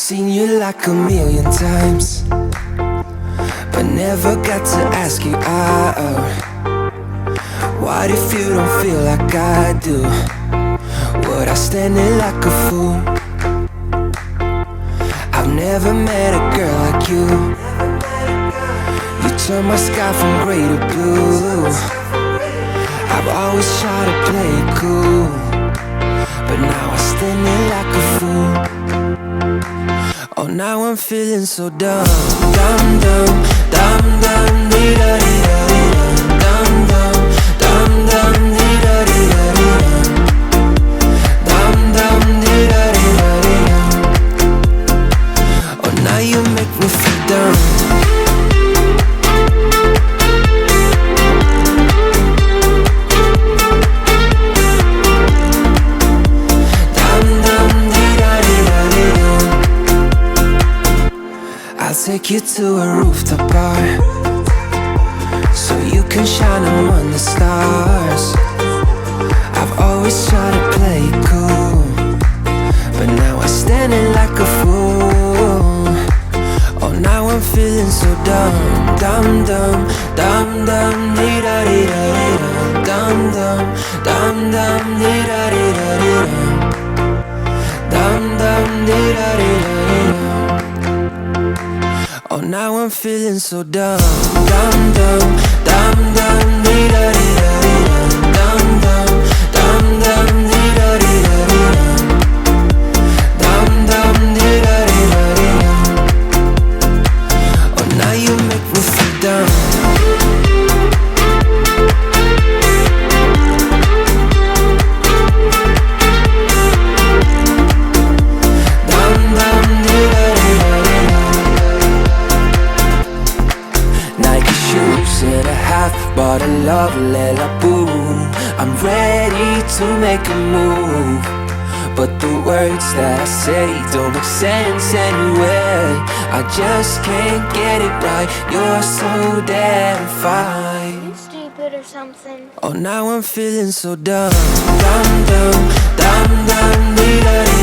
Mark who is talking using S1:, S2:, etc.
S1: seen you like a million times, but never got to ask you out. What if you don't feel like I do? Would I stand there like a fool? I've never met a girl like you. You turn my sky from grey to blue. I've always tried to play it cool, but now I stand there like a fool. Oh, now I'm feeling so dumb, dumb, dumb, dumb, dumb, dee da dee da dee dum, dumb, dumb, dumb, dee da dee da dee dum, dumb, dee da dee da dee dum. Oh, now you make me feel dumb. I'll take you to a rooftop bar, so you can shine among the stars. I've always tried to play it cool, but now I'm standing like a fool. Oh, now I'm feeling so dumb, dumb, dumb, dumb, dumb, dee da dee da dee dum, dumb, dumb, dumb, dumb, dee da dee da dee dum, dumb, dee da dee da dee dum. Oh, now I'm feeling so dumb, dumb, dumb, dumb, dumb, dee da dee da dee dum, dumb, dumb, dumb, dee da dee da dee dum, dumb, dee da dee da dee dum. Oh, now you make me feel dumb. Bought a love letter, boom. I'm ready to make a move, but the words that I say don't make sense anyway. I just can't get it right. You're so damn fine.
S2: You stupid or something.
S1: Oh, now I'm feeling so dumb, dumb, dumb, dumb, dumb, dee da dee.